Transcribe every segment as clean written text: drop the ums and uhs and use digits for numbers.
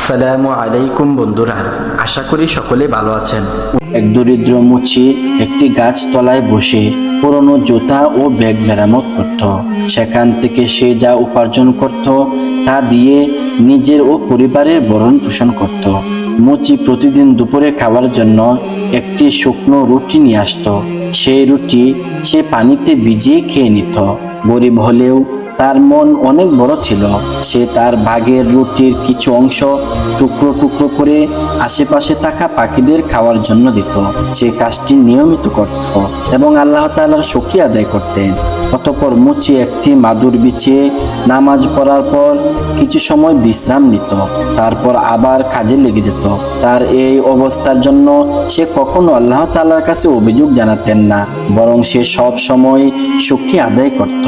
আসসালামু আলাইকুম বন্ধুরা, আশা করি সকলে ভালো আছেন। এক দরিদ্র মুচি একটি গাছ তলায় বসে পুরনো জুতা ও ব্যাগ মেরামত করত। সেখান থেকে সে যা উপার্জন করত তা দিয়ে নিজের ও পরিবারের ভরণ পোষণ করত। মুচি প্রতিদিন দুপুরে খাওয়ার জন্য একটি শুকনো রুটি নিয়ে আসতো। সেই রুটি সে পানিতে ভিজিয়ে খেয়ে নিত। গরিব হলেও তার মন অনেক বড় ছিল। সে তার ভাগের রুটির কিছু অংশ টুকরো টুকরো করে আশেপাশে থাকা পাখিদের খাওয়ার জন্য দিত। সে কাজটি নিয়মিত করত এবং আল্লাহ তাআলার শুকরিয়া আদায় করতেন। অতঃপর মুচি একটি মাদুর বিছিয়ে নামাজ পড়ার পর কিছু সময় বিশ্রাম নিত, তারপর আবার কাজে লেগে যেত। তার এই অবস্থার জন্য সে কখনো আল্লাহ তাআলার কাছে অভিযোগ জানাতেন না, বরং সে সব সময় শুকরিয়া আদায় করত।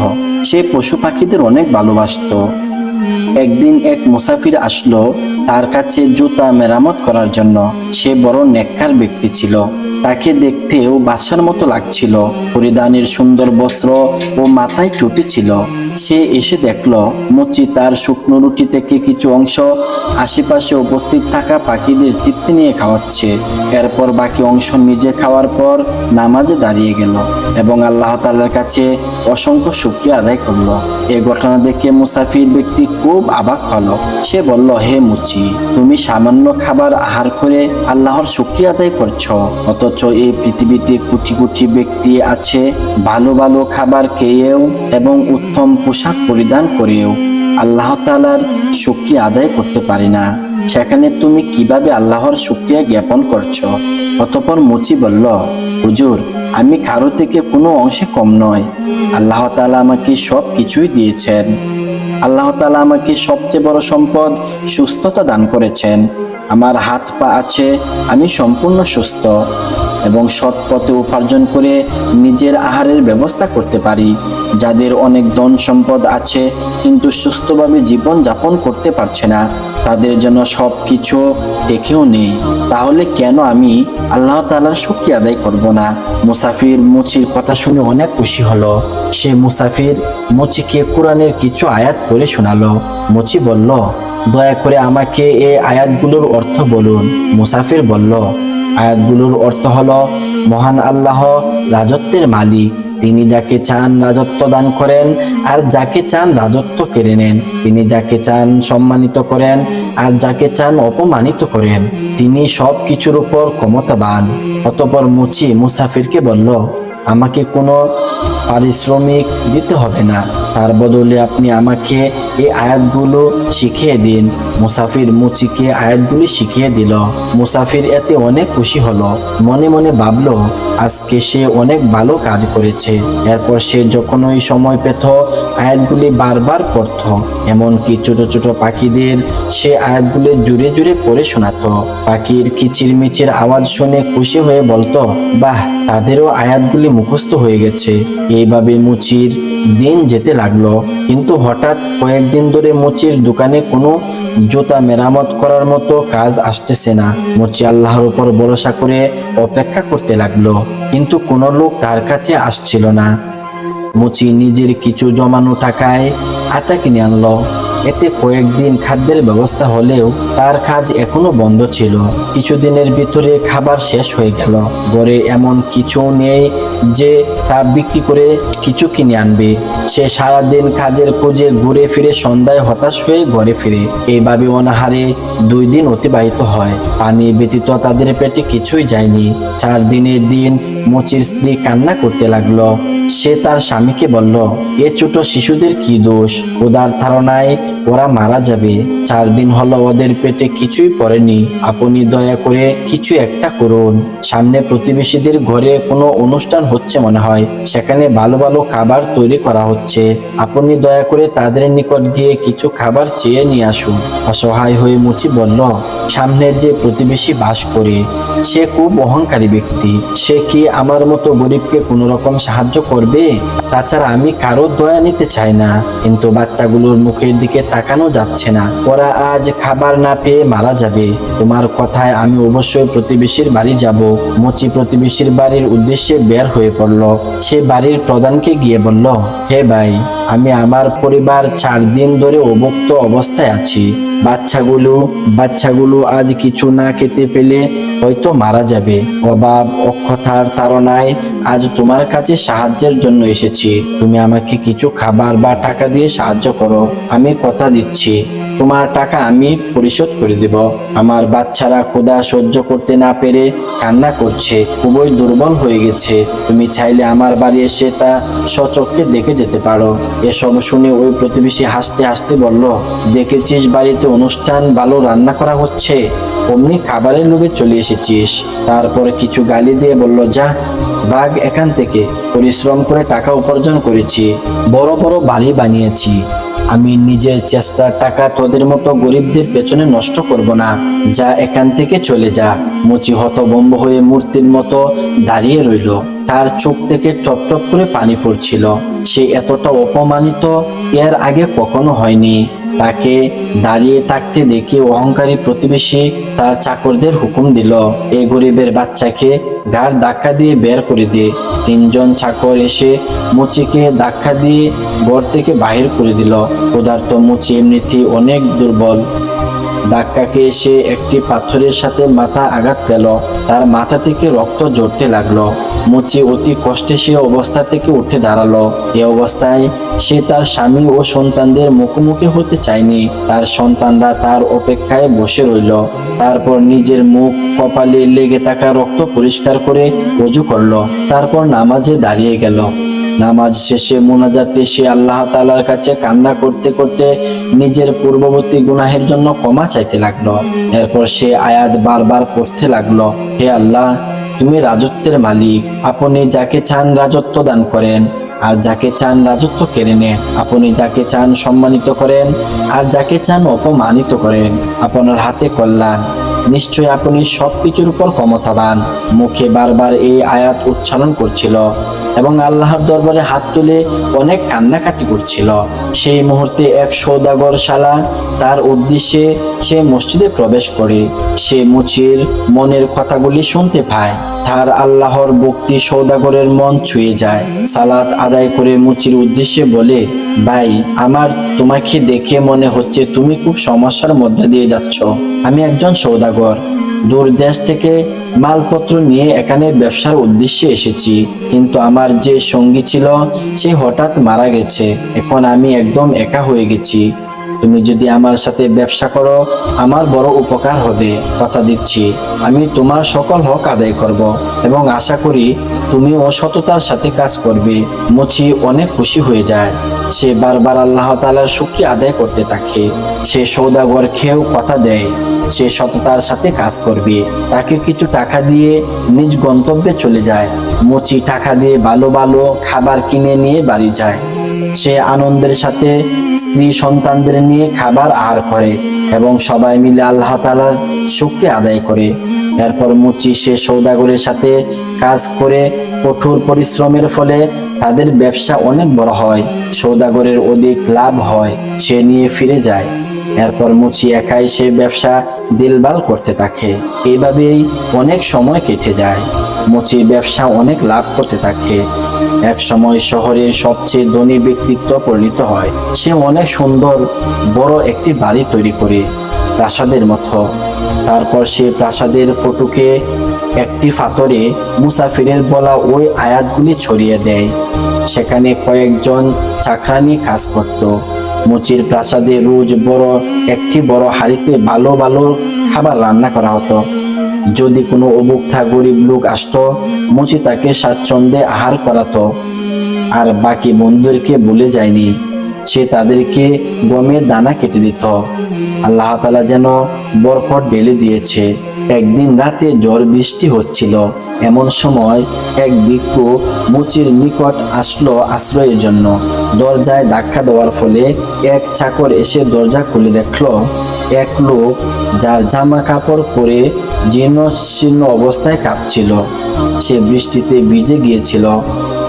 সে পশু পাখিদের অনেক ভালোবাসত। একদিন এক মুসাফির আসলো তার কাছে জুতা মেরামত করার জন্য। সে বড় নেককার ব্যক্তি ছিল। তাকে দেখতেও বাদশার মতো লাগছিল। পরিধানের সুন্দর বস্ত্র ও মাথায় টুপি ছিল। সে এসে দেখলো মুচি তার শুকনো রুটি থেকে কিছু অংশ আশেপাশে উপস্থিত থাকা পাখিদের তৃপ্তি নিয়ে খাওয়াচ্ছে। এরপর বাকি অংশ নিজে খাওয়ার পর নামাজে দাঁড়িয়ে গেল এবং আল্লাহ তাআলার কাছে অসংখ্য শুকরিয়া আদায় করলো। এই ঘটনা দেখে মুসাফির ব্যক্তি খুব অবাক হলো। সে বলল, হে মুচি, তুমি সামান্য খাবার আহার করে আল্লাহর শুকরিয়া আদায় করছো, অথচ এই পৃথিবীতে কোটি কোটি ব্যক্তি আছে ভালো ভালো খাবার খেয়েও এবং উত্তম পোশাক পরিধান করেও আল্লাহ তাআলার শুকরিয়া আদায় করতে পারে না। সেখানে তুমি কিভাবে আল্লাহর শুকরিয়া জ্ঞাপন করছো? অতঃপর মুচি বলল, হুজুর, আমি কারো থেকে কোনো অংশে কম নয়। আল্লাহ তাআলা আমাকে সব কিছুই দিয়েছেন। আল্লাহ তাআলা আমাকে সবচেয়ে বড় সম্পদ সুস্থতা দান করেছেন। আমার হাত পা আছে, আমি সম্পূর্ণ সুস্থ এবং সৎ পথে উপার্জন করে নিজের আহারের ব্যবস্থা করতে পারি। যাদের অনেক ধন সম্পদ আছে কিন্তু সুস্থভাবে জীবন যাপন করতে পারছে না, তাদের জন্য সব কিছু দেখেও নেই। তাহলে কেন আমি আল্লাহ তাআলার শুকরিয়া আদায় করব না? মুসাফির মুচির কথা শুনে অনেক খুশি হলো। সে মুসাফির মুচিকে কোরআনের কিছু আয়াত পড়ে শোনালো। মুচি বলল, দয়া করে আমাকে এই আয়াতগুলোর অর্থ বলুন। মুসাফির বলল, আয়াতগুলোর অর্থ হলো, মহান আল্লাহ রাজত্বের মালিক। তিনি যাকে চান রাজত্ব দান করেন আর যাকে চান রাজত্ব কেড়ে নেন। তিনি যাকে চান সম্মানিত করেন আর যাকে চান অপমানিত করেন। তিনি সব কিছুর উপর ক্ষমতাবান। অতঃপর মুচি মুসাফিরকে বলল, আমাকে কোনো পারিশ্রমিক দিতে হবে না, তার বদলে আপনি আমাকে এই আয়াতগুলো শিখিয়ে দিন। মুসাফির মুচিকে আয়াতগুলি শিখিয়ে দিল। মুসাফির এতে অনেক খুশি হলো। মনে মনে ভাবলো, আজকে সে অনেক ভালো কাজ করেছে। এরপর সে যখন ওই সময় পেত আয়াতগুলি বারবার পড়ত। এমনকি ছোট ছোট পাখিদের সে আয়াতগুলি জুড়ে জুড়ে পড়ে শোনাতো। পাখির কিচিরমিচির আওয়াজ শুনে খুশি হয়ে বলতো, বাহ, তাদেরও আয়াতগুলি মুখস্থ হয়ে গেছে। এইভাবে মুচির দিন যেতে লাগলো। কিন্তু হঠাৎ কয়েকদিন ধরে মুচির দোকানে কোনো জুতা মেরামত করার মতো কাজ আসতেছে না। মুচি আল্লাহর উপর ভরসা করে অপেক্ষা করতে লাগলো, কিন্তু কোনো লোক তার কাছে আসছিল না। মুচি নিজের কিছু জমানো টাকায় আটা কিনে আনলো। এতে কয়েকদিন খাদ্যের ব্যবস্থা হলেও তার কাজ এখনো বন্ধ ছিল। কিছুদিনের ভিতরে খাবার শেষ হয়ে গেল। ঘরে এমন কিছু নেই যে তা বিক্রি করে কিছু কিনে আনবে। সে সারাদিন কাজের খোঁজে ঘুরে ফিরে সন্ধ্যায় হতাশ হয়ে ঘরে ফিরে। এইভাবে অনাহারে 2 দিন অতিবাহিত হয়। পানি ব্যতীত তাদের পেটে কিছুই যায়নি। 4 দিনের দিন মুচির স্ত্রী কান্না করতে লাগলো। সে তার স্বামীকে বলল, এ ছোট শিশুদের কি দোষ? খোদার ধারণায় ওরা মারা যাবে। 4 দিন হলো ওদের পেটে কিছুই পড়েনি। আপনি দয়া করে কিছু একটা করুন। সামনে প্রতিবেশীদের ঘরে কোনো অনুষ্ঠান হচ্ছে মনে হয়, সেখানে ভালো ভালো খাবার তৈরি করা হচ্ছে। আপনি দয়া করে তাদের নিকট গিয়ে কিছু খাবার চেয়ে নিয়ে আসুন। অসহায় হয়ে মুচি বলল, সামনে যে প্রতিবেশী বাস করে সে খুব অহংকারী ব্যক্তি। সে কি আমার মতো গরিবকে কোনো রকম সাহায্য করবে? তাছাড়া আমি কারো দয়া নিতে চাই না, কিন্তু বাচ্চাগুলোর মুখের দিকে তাকানো যাচ্ছে না। ওরা আজ খাবার না পেয়ে মারা যাবে। তোমার কথায় আমি অবশ্যই প্রতিবেশীর বাড়ি যাব। মুচি প্রতিবেশীর বাড়ির উদ্দেশ্যে বের হয়ে পড়ল। সে বাড়ির প্রধানকে গিয়ে বলল, হে ভাই, আমি আমার পরিবার 4 দিন ধরে অভুক্ত অবস্থায় আছি। বাচ্চাগুলো আজ কিছু না খেতে পেলে হয়তো মারা যাবে। অভাব অক্ষতার তাড়নায় আজ তোমার কাছে সাহায্যের জন্য এসেছি। তুমি আমাকে কিছু খাবার বা টাকা দিয়ে সাহায্য করো। আমি কথা দিচ্ছি, তোমার টাকা আমি পরিশোধ করে দেব। আমার বাচ্চারা ক্ষুধা সহ্য করতে না পেরে কান্না করছে, খুবই দুর্বল হয়ে গেছে। তুমি চাইলে আমার বাড়ি এসে তা স্বচক্ষে দেখে যেতে পারো। এসব শুনে ওই প্রতিবেশী হাসতে হাসতে বলল, দেখেছিস বাড়িতে অনুষ্ঠান, ভালো রান্না করা হচ্ছে, অমনি খাবারের লোভে চলে এসেছিস। তারপর কিছু গালি দিয়ে বলল, যা ভাগ এখান থেকে। পরিশ্রম করে টাকা উপার্জন করেছি, বড় বড় বাড়ি বানিয়েছি। আমি নিজের চেষ্টার টাকা তোদের মতো গরিবদের পেছনে নষ্ট করব না। যা এখান থেকে চলে যা। মুচি হতভম্ব হয়ে মূর্তির মতো দাঁড়িয়ে রইল। তার চোখ থেকে টপ টপ করে পানি পড়ছিল। সে এতটা অপমানিত এর আগে কখনো হয়নি। তাকে দাঁড়িয়ে থাকতে দেখে অহংকারী প্রতিবেশী তার চাকরদের হুকুম দিল, এই গরিবের বাচ্চাকে ঘাড় ধাক্কা দিয়ে বের করে দে। 3 জন চাকর এসে মুচিকে ধাক্কা দিয়ে ঘর থেকে বাহির করে দিল। ক্ষুধার্ত মুচি এমনিতেই অনেক দুর্বল। ধাক্কাকে এসে একটি পাথরের সাথে মাথা আঘাত পেল। তার মাথা থেকে রক্ত ঝরতে লাগলো। মুচি অতি কষ্টে সে অবস্থা থেকে উঠে দাঁড়ালো। এ অবস্থায় সে তার স্বামী ও সন্তানদের মুখোমুখি হতে চায়নি। তার সন্তানরা তার অপেক্ষায় বসে রইল। তারপর নিজের মুখ, কপালে লেগে থাকা রক্ত পরিষ্কার করে ওযু করলো। তারপর নামাজে দাঁড়িয়ে গেল। নামাজ শেষে মোনাজাতে সে আল্লাহ তাআলার কাছে কান্না করতে করতে নিজের পূর্ববর্তী গুনাহের জন্য ক্ষমা চাইতে লাগলো। এরপর সে আয়াত বারবার পড়তে লাগলো, হে আল্লাহ, তুমি রাজত্বের মালিক। আপনি যাকে চান রাজত্ব দান করেন, আর যাকে চান রাজত্ব কেড়ে নেন। আপনি যাকে চান সম্মানিত করেন, আর যাকে চান অপমানিত করেন। আপনার হাতে কল্যাণ। নিশ্চয় আপনি সবকিছুর উপর ক্ষমতাবান। মুখে বারবার এই আয়াত উচ্চারণ করছিল এবং আল্লাহর দরবারে হাত তুলে অনেক কান্নাকাটি করছিল। সেই মুহূর্তে এক সওদাগর শালা তার উদ্দেশ্যে সে মসজিদে প্রবেশ করে। সে মুচির মনের কথাগুলি শুনতে পায়। তার আল্লাহর ভক্তি সওদাগরের মন ছুঁয়ে যায়। সালাত আদায় করে মুচির উদ্দেশ্যে বলে, ভাই আমার, তোমাকে দেখে মনে হচ্ছে তুমি খুব সমস্যার মধ্যে দিয়ে যাচ্ছ। আমি একজন সওদাগর, দূর দেশ থেকে মালপত্র নিয়ে এখানে ব্যবসার উদ্দেশ্যে এসেছি, কিন্তু আমার যে সঙ্গী ছিল সে হঠাৎ মারা গেছে। এখন আমি একদম একা হয়ে গেছি। তুমি যদি আমার সাথে ব্যবসা করো আমার বড় উপকার হবে। কথা দিচ্ছি আমি তোমার সকল হক আদায় করব এবং আশা করি তুমিও সততার সাথে কাজ করবে। মুচি অনেক খুশি হয়ে যায়। সে বারবার আল্লাহ তাআলার শুকরিয়া আদায় করতে থাকে। সে সওদাগরকেও কথা দেয় সে সততার সাথে কাজ করবে। তাকে কিছু টাকা দিয়ে নিজ গন্তব্যে চলে যায়। মুচি টাকা দিয়ে ভালো ভালো খাবার কিনে নিয়ে বাড়ি যায়। সে আনন্দের সাথে স্ত্রী সন্তানদের নিয়ে খাবার আহার করে এবং সবাই মিলে আল্লাহ তাআলার শুকরিয়া আদায় করে। এরপর মুচি সে সওদাগরের সাথে কাজ করে কঠোর পরিশ্রমের ফলে তাদের ব্যবসা অনেক বড় হয়। সওদাগরের অধিক লাভ হয়। সে নিয়ে ফিরে যায়। এরপর মুচি একাই সে ব্যবসা দিলবাল করতে থাকে। এইভাবেই অনেক সময় কেটে যায়। মুচি ব্যবসা অনেক লাভ করতে থাকে। এক সময় শহরের সবচেয়ে ধনী ব্যক্তিত্ব পরিণত হয়। সে অনেক সুন্দর বড় একটি বাড়ি তৈরি করে, প্রাসাদের মতো। তারপর সে প্রাসাদের ফটকে একটি পাথরে মুসাফিরের বলা ওই আয়াতগুলি ছড়িয়ে দেয়। সেখানে কয়েকজন চাকরানি কাজ করত। মুচির প্রাসাদে রোজ একটি বড় হাঁড়িতে ভালো ভালো খাবার রান্না করা হতো। যদি কোনো অভুক্তা গরিব লোক আসতো, মুচি তাকে স্বাচ্ছন্দ্যে আহার করাতো। আর বাকি বন্ধুদেরকে ভুলে যায়নি। সে তাদেরকে গমের দানা কেটে দিত। আল্লাহ তাআলা যেন বরকত ঢেলে দিয়েছে। একদিন রাতে ঝড় বৃষ্টি হচ্ছিল। এমন সময় এক ভিক্ষু মুচির নিকট আসলো আশ্রয়ের জন্য। দরজায় ধাক্কা দেওয়ার ফলে এক চাকর এসে দরজা খুলে দেখলো এক লোক যার জামা কাপড় পরে জীর্ণ শীর্ণ অবস্থায় কাঁপছিল। সে বৃষ্টিতে ভিজে গিয়েছিল।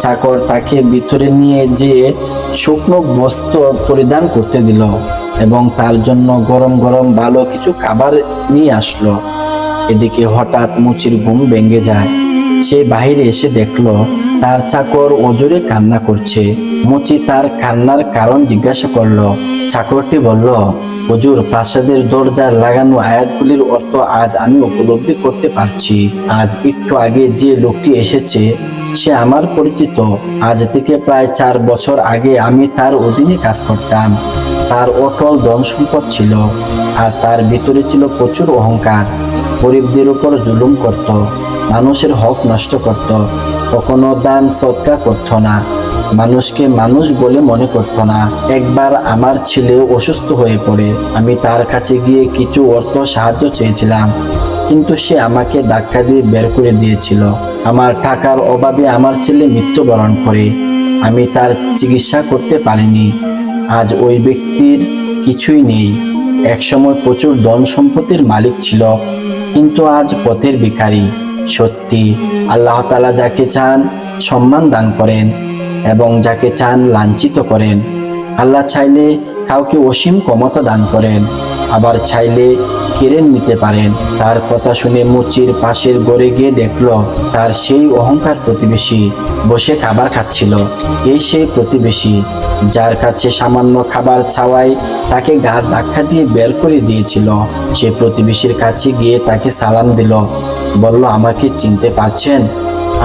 চাকর তাকে ভিতরে নিয়ে যেয়ে শুকনো বস্ত্র পরিধান করতে দিল এবং তার জন্য গরম গরম ভালো কিছু খাবার নিয়ে আসলো। এদিকে হঠাৎ মুচির ঘুম ভেঙে যায়। সে বাহিরে এসে দেখলো তার চাকর অজোরে কান্না করছে। মুচি তার কান্নার কারণ জিজ্ঞাসা করলো। চাকরটি বলল, হুজুর, প্রাসাদের দরজার লাগানো আয়াতগুলির অর্থ আজ আমি উপলব্ধি করতে পারছি। আজ একটু আগে যে লোকটি এসেছে সে আমার পরিচিত। আজ থেকে প্রায় 4 বছর আগে আমি তার অধীনে কাজ করতাম। তার অটল ধন সম্পদ ছিল আর তার ভিতরে ছিল প্রচুর অহংকার। গরিবদের উপর জুলুম করত, মানুষের হক নষ্ট করত, কখনো দান সৎকা করত না, মানুষকে মানুষ বলে মনে করত না। একবার আমার ছেলে অসুস্থ হয়ে পড়ে। আমি তার কাছে গিয়ে কিছু অর্থ সাহায্য চেয়েছিলাম, কিন্তু সে আমাকে ধাক্কা দিয়ে বের করে দিয়েছিল। আমার টাকার অভাবে আমার ছেলে মৃত্যুবরণ করে। আমি তার চিকিৎসা করতে পারিনি। আজ ওই ব্যক্তির কিছুই নেই। একসময় প্রচুর ধন সম্পত্তির মালিক ছিল, কিন্তু আজ পথের ভিখারি। সত্যি, আল্লাহ তাআলা যাকে চান সম্মান দান করেন এবং যাকে চান লাঞ্ছিত করেন। আল্লাহ চাইলে কাউকে অসীম ক্ষমতা দান করেন, আবার চাইলে কেড়ে নিতে পারেন। তার কথা শুনে মুচির পাশের ঘরে গিয়ে দেখলো তার সেই অহংকার প্রতিবেশী বসে খাবার খাচ্ছিল। এই সেই প্রতিবেশী যার কাছে সামান্য খাবার চাওয়ায় তাকে ঘাড় ধাক্কা দিয়ে বের করে দিয়েছিল। সে প্রতিবেশীর কাছে গিয়ে তাকে সালাম দিল, বলল, আমাকে চিনতে পারছেন?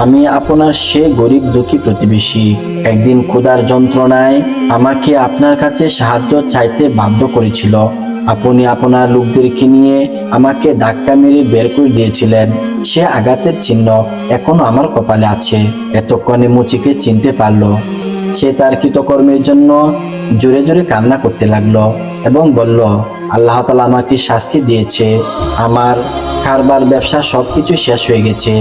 আমি আপনার সে গরিব দুঃখী প্রতিবেশী। একদিন ক্ষুধার যন্ত্রণায় আমাকে আপনার কাছে সাহায্য চাইতে বাধ্য করেছিল। আপনি আপনার লোকদেরকে নিয়ে আমাকে ধাক্কা মেরে বের করে দিয়েছিলেন। সে আঘাতের চিহ্ন এখনো আমার কপালে আছে। এতক্ষণে মুচিকে চিনতে পারলো। সে তার কৃতকর্মের জন্য জোরে জোরে কান্না করতে লাগলো এবং বলল, আল্লাহ তাআলা আমাকে শাস্তি দিয়েছে। আমার কারবার ব্যবসা সবকিছু শেষ হয়ে গেছে।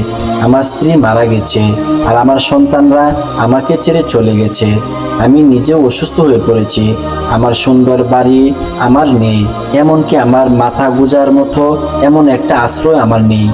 আমার স্ত্রী মারা গেছে আর আমার সন্তানরা আমাকে ছেড়ে চলে গেছে। আমি নিজেও অসুস্থ হয়ে পড়েছি। আমার সুন্দর বাড়ি আমার নেই, এমনকি আমার মাথা গুজার মতো এমন একটা আশ্রয় আমার নেই।